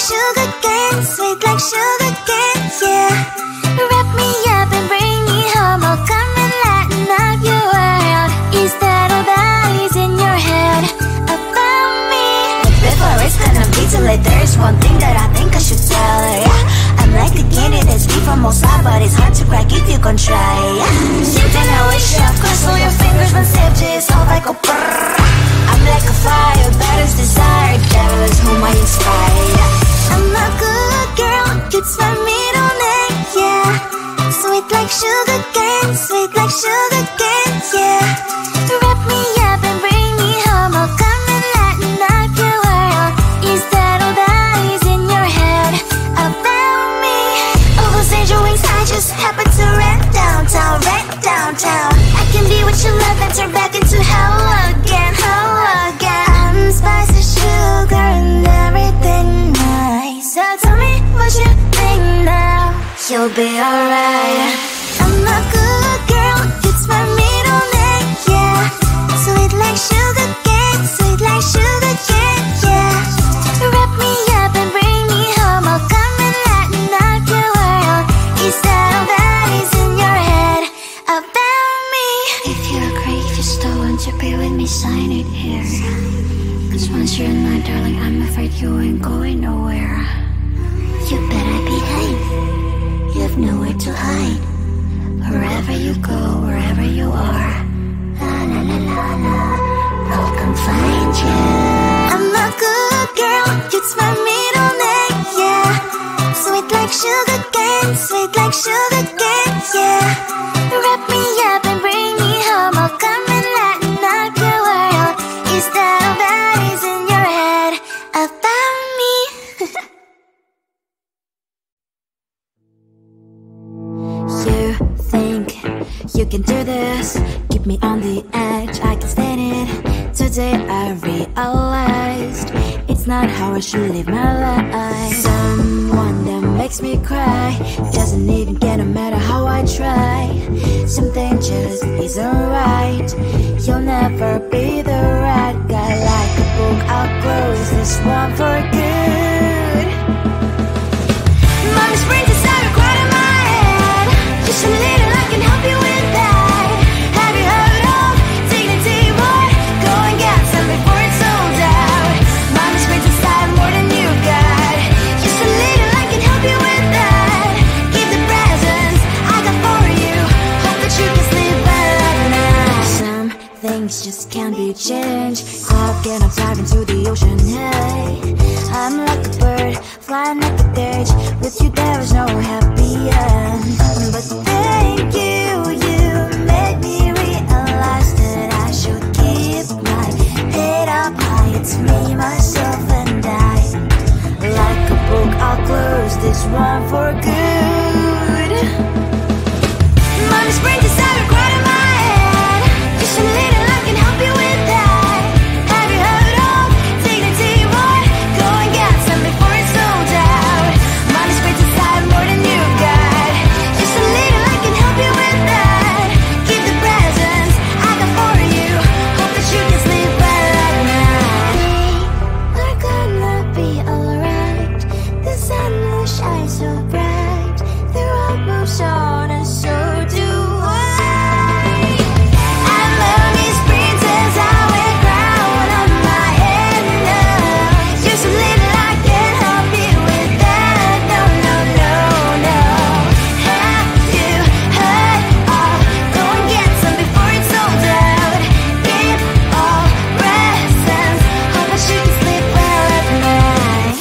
sugar cane, sweet like sugar cane, yeah. Wrap me up and bring me home, I'll come and lighten up your world. Is that all that is in your head about me? Before it's gonna be too late, there's one thing that I think I should tell her, yeah. I'm like a candy that's sweet from outside, but it's hard to crack if you can try, yeah. Something I wish I've crossed all your fingers when saved is all like a brrrr. I'm like a fire, that is desire, devil is whom I inspire, yeah. I'm a good girl, it's my middle name, yeah. Sweet like sugar cane, sweet like sugar cane, yeah. Wrap me up and bring me home, I'll come and lighten up your world. Is that all that is in your head about me? Oh, those angel wings, I just happen to rent downtown, rent downtown. I can be what you love and turn back into hell again, hell again. I'm spicy sugar and everything nice. So tell me what you think now, you'll be alright. I'm a good girl, it's my middle name, yeah. Sweet like sugar cane, sweet like sugar cane, yeah. Wrap me up and bring me home, I'll come and lighten up your world. Is that all that is in your head about me? If you're great, if you still want to be with me, sign it here. Cause once you're in my darling, I'm afraid you ain't going nowhere. You better behave, you have nowhere to hide. Wherever you go, wherever you are, la la la la la, I'll come find you. I'm a good girl, it's my middle name, yeah. Sweet like sugar cane, sweet like sugar cane, yeah. Wrap me up and bring me home, I'll come and lighten up your world. Is that all that is in your head about me? You think you can do this, keep me on the edge, I can stand it. Today I realized it's not how I should live my life. Someone that makes me cry doesn't even get no matter how I try. Something just isn't right, you'll never be the right guy. Like a book, I'll close this one for good. Mommy's brains inside are quite in my head. Just a little, I can help you with that. Have you heard of dignity, boy? Go and get some before it's sold out. Mommy's brains inside more than you got. Just a little, I can help you with that. Give the presents I got for you, hope that you can sleep well at night. Some things just can't be changed. I'll get up, dive into the ocean, hey. I'm like a bird, flying like a cage. With you there is no happy end. But thank you, you made me realize that I should keep my head up high. It's me, myself and I. Like a book, I'll close this one for good. Mommy's brains inside are quite in my head. Just a little, I can help you with that. Have you heard of dignity, boy? Go and get some before it's sold out. Mommy's brains inside more than you got. Just a little, I can help you with that. Give the presents I got for you, hope that you can sleep well at night. We're gonna be alright. The sun will shine so bright. The road moves on and so do I. I'm mommy's princess, I wear crown on my head now. Just a little, I can help you with that. No, no, no, no. Have you heard of? Go and get some before it's sold out. Give all presents, hope that you can sleep well at night.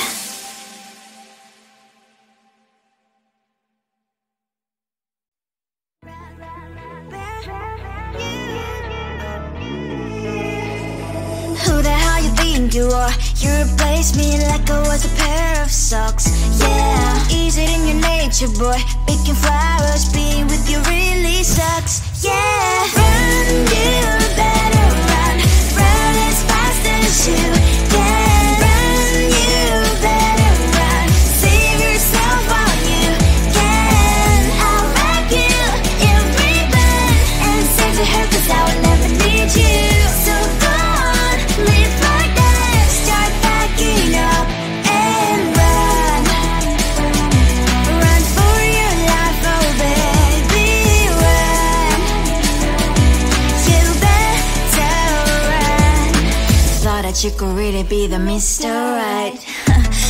Who the hell you think you are? You replaced me like I was a pair of socks. Yeah, is it in your nature, boy? Picking flowers, being with you really sucks. Yeah, run, you better run. Run as fast as you can. Run, you better run. Save yourself while you can. I'll wrap you in ribbon and send to her, cause I will never need you. So go on, live like that. Start packing up and run. that you could really be the Mr. Right.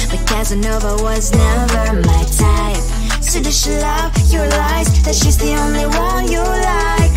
But Casanova was never my type. So does she love your lies, that she's the only one you like?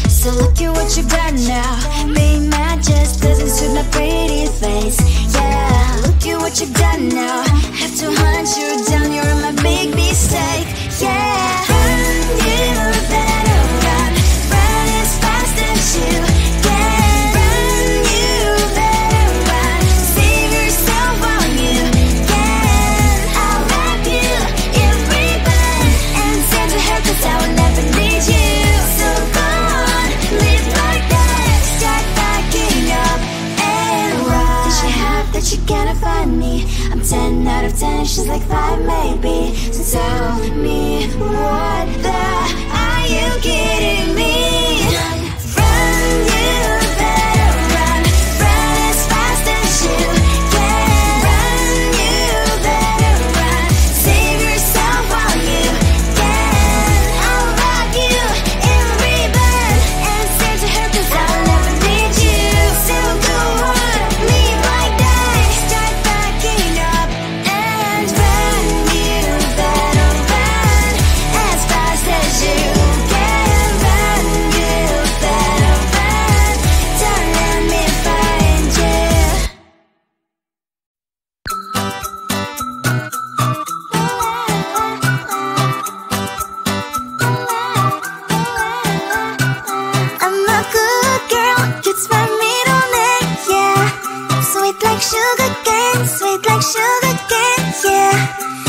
So look at what you got now. Being mad just doesn't suit my pretty face. Yeah, look at what you got now. Have to hunt you down, you're my big mistake. Yeah, run, you better run. Run as fast as you can. Run, you better run. Save yourself while you can. I'll wrap you in ribbon and send to her, cause I will never need you. So go on, live like that. Start backing up and run. Does she have that she cannot find me? I'm 10 out of 10, she's like 5 maybe. So tell me, what the are you kidding me? Run, you better run. Run as fast as you can. Run, you better run. Save yourself while you can. I'll wrap you in ribbon and send to her, cause I'll never need you. So go on, leave like that. Start backing up and run. You better run as fast as you can. Run, you better run. Don't let me find you. I'm a good girl, it's my middle name, yeah. Sweet like sugar cane, sweet like sugar cane, yeah.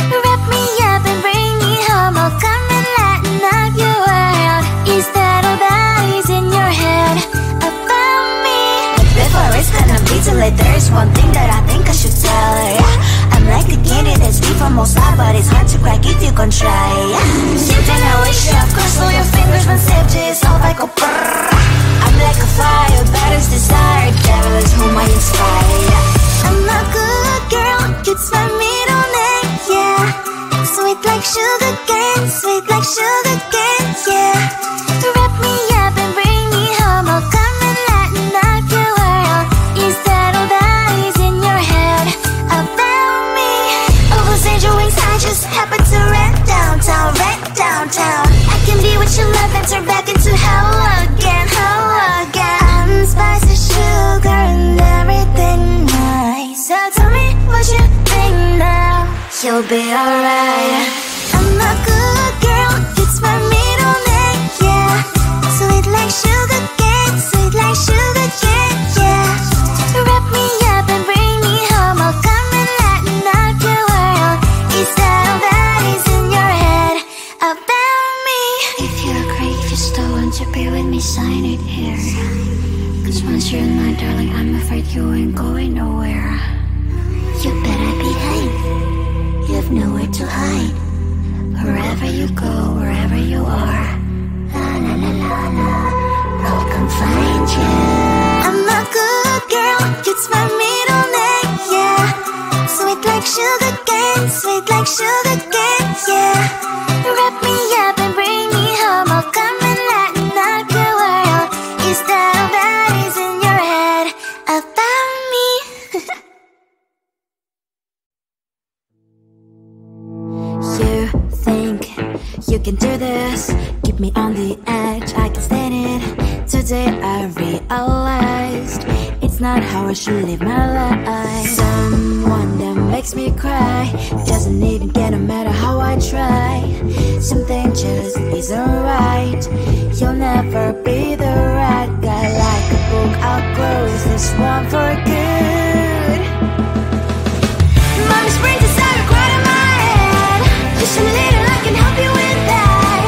Wrap me up and bring me home, I'll come and lighten up your world. Is that all that is in your head about me? Before it's gonna be too late, there's one thing that I think I should tell her, yeah. I'm like a candy that's deep from most high, but it's hard to crack if you can try, yeah. Something I wish you have crossed all your fingers when safety is off, I go brrrr. I'm like a fire, battles desire, devil is whom I inspire, yeah. I'm a good girl, it's my middle name, yeah. Sweet like sugar cane, sweet like sugar cane, yeah. Wrap me up and bring me home, I'll come and lighten up your world. Is that all that is in your head about me? All those angel wings I just happen to rent downtown, rent downtown. I can be what you love and turn back into hell again, hell again. I'm spicy sugar and everything nice. So tell me what you think now. You'll be alright. I'm a good girl, it's my middle name, yeah. Sweet like sugar cane, sweet like sugar cane, yeah. Wrap me up and bring me home, I'll come and lighten up your world. Is that all that is in your head about me? If you're great, you still want to be with me, sign it here. Cause once you're in my darling, I'm afraid you ain't going nowhere. You better behave, you have nowhere to hide. Wherever you go, wherever you are, la la la la la, I'll come find you. I'm a good girl, it's my middle name, yeah. Sweet like sugar cane, sweet like sugar cane, yeah. Wrap me up and bring me home, I'll come and lighten up your world. Is that all that is in your head about me? You think you can do this, keep me on the edge, I can stand it. Today I realized it's not how I should live my life. Someone that makes me cry doesn't even get no matter how I try. Something just isn't right. You'll never be the right guy. Like a book, I'll close this one for good. Mommy's brain desire quite in my head. Just a little, I can help you with that.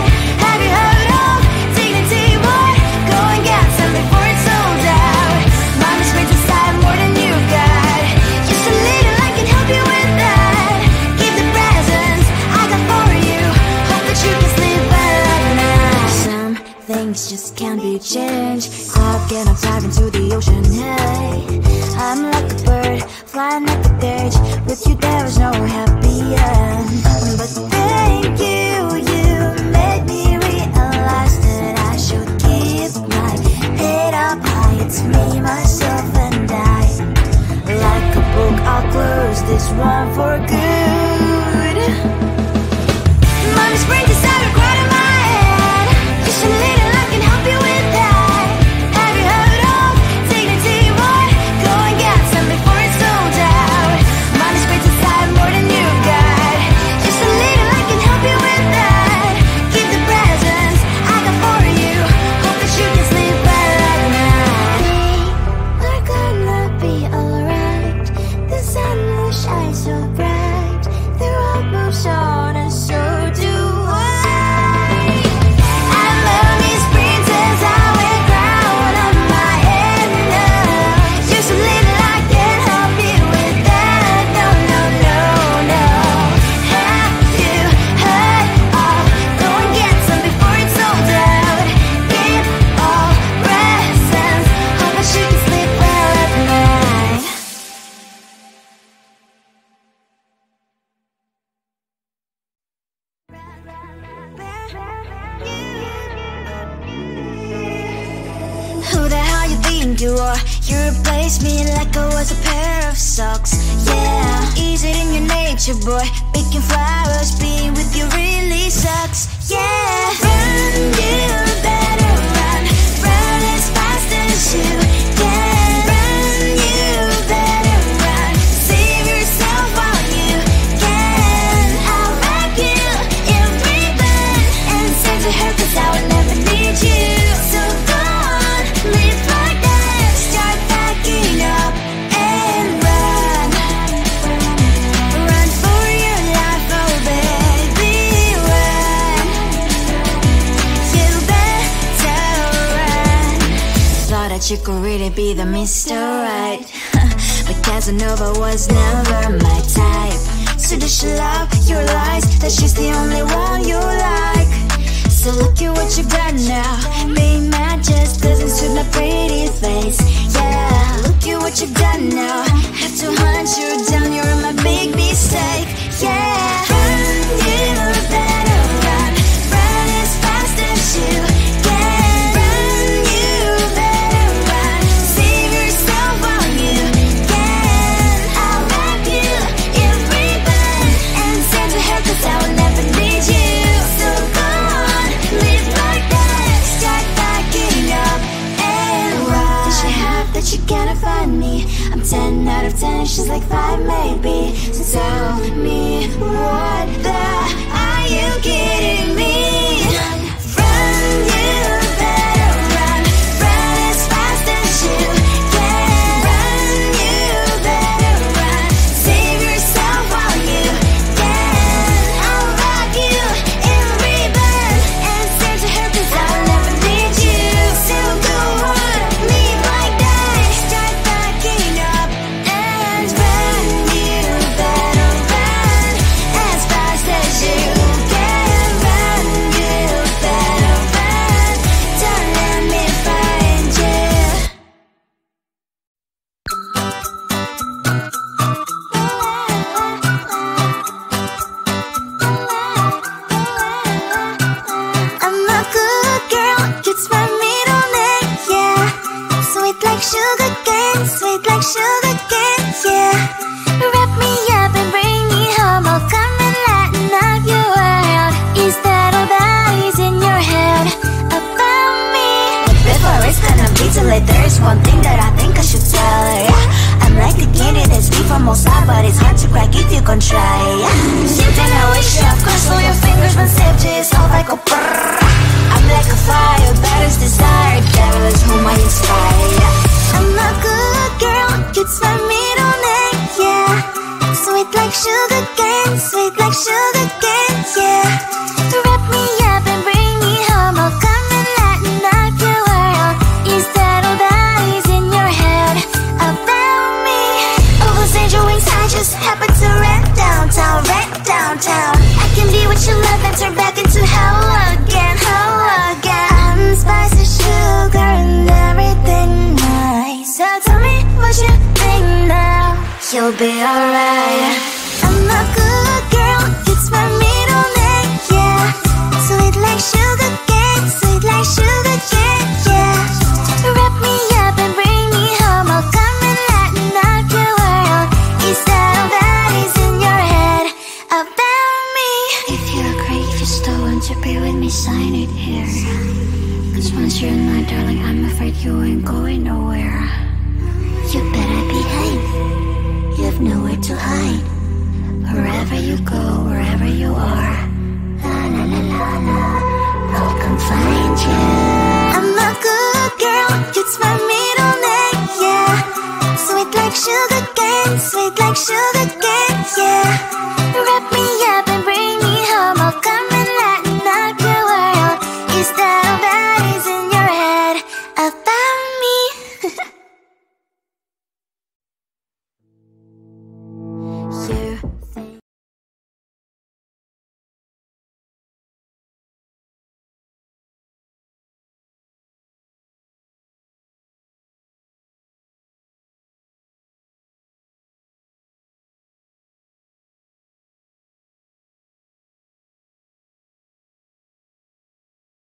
Have you heard of dignity, boy? Go and get some before it's sold out. Mommy's brain desire more than you've got. Just a little, I can help you with that. Give the presents I got for you. Hope that you can sleep well at night. Some things just can't be changed. How can I dive into the ocean? Hey, I'm like a bird flying at the cage. With you there is no happy end. But thank you, you made me realize that I should keep my head up high. It's me, myself and I. one for good. Mommy's brain decided right in my head. Just a little I can help you with that. Have you heard of dignity, boy? Go and get some before it's sold out. Mommy's brain decided more than you've got. Just a little I can help you with that. Keep the presents I got for you. Hope that you can sleep well at night. We're gonna be alright. The sun will shine so bright. The road moves on and so do I. I love these princess I wear crown on my head now. Just a little I can help you with that. No, no, no, no. Have you heard of? Go and get some before it's sold out. Give all presents. Hope that you can sleep well at night. Who the hell you think you are? You replaced me like I was a pair of socks. Yeah, is it in your nature, boy? Picking flowers, being with you really sucks. Yeah, run, you better run. Run as fast as you can. Run, you better run. Save yourself while you can. I'll wrap you in ribbon and send to her 'cause I will never need you. So go on, live like that. Start packing up and run. Run for your life, oh baby, run. You better run. Thought that you could really be the Mr. Right. But Casanova was never my type. So does she love your lies? That she's the only one you like. So look at what you got now. Being mad just doesn't suit my pretty face. Yeah, look at what you got now. Have to hunt you down, you're my big mistake. Yeah, run, you better run. Run as fast as you can. Run, you better run. Save yourself while you can. I'll wrap you in ribbon and send to her 'cause I will never need you. So go on, live like that. Start packing up and run. Does she have that you cannot find me? I'm 10 out of 10, she's like 5 maybe. So tell me, what the are you kidding me? Run, you better run. Run as fast as you can. Run, you better run. Save yourself while you can. I'll wrap you in ribbon and send to her 'cause I'll never need you. So go on, live like that. Start packing up and run. You better run as fast as you can. Run, you better run. Don't let me find you. I'm a good girl, it's my middle name, yeah. Sweet like sugar cane, sweet like sugar cane, yeah. Wrap me up and bring me home, I'll come and lighten up your world. Is that all that is in your head about me? Before it's gonna be too late, there's one thing that I think I should tell her, yeah. I'm like the candy that's free from all side, but it's hard to crack if you can try, yeah. Something I wish you have crossed all your fingers when safety is all like a brrrr. I'm like a fire, batters desire, devil is whom I inspire, yeah. I'm a good girl, it's my middle name, yeah. Sweet like sugar cane, sweet like sugar cane, yeah. Wrap me up and bring me home, I'll come and lighten up your world. Is that all that is in your head about me? All those angel wings I just happen to rent downtown, rent downtown. I can be what you love and turn back into hell again, hell again. I'm spicy sugar and everything nice. So tell me what you think now. You'll be alright. I'm a good girl, it's my middle name, yeah. Sweet like sugar cane, sweet like sugar cane, yeah. Wrap me up and bring me home, I'll come and lighten up your world. Is that all that is ain't going nowhere. You better behave. You've nowhere to hide. Wherever you go, wherever you are. La la la la la. I'll come find you. I'm a good girl. You'd smell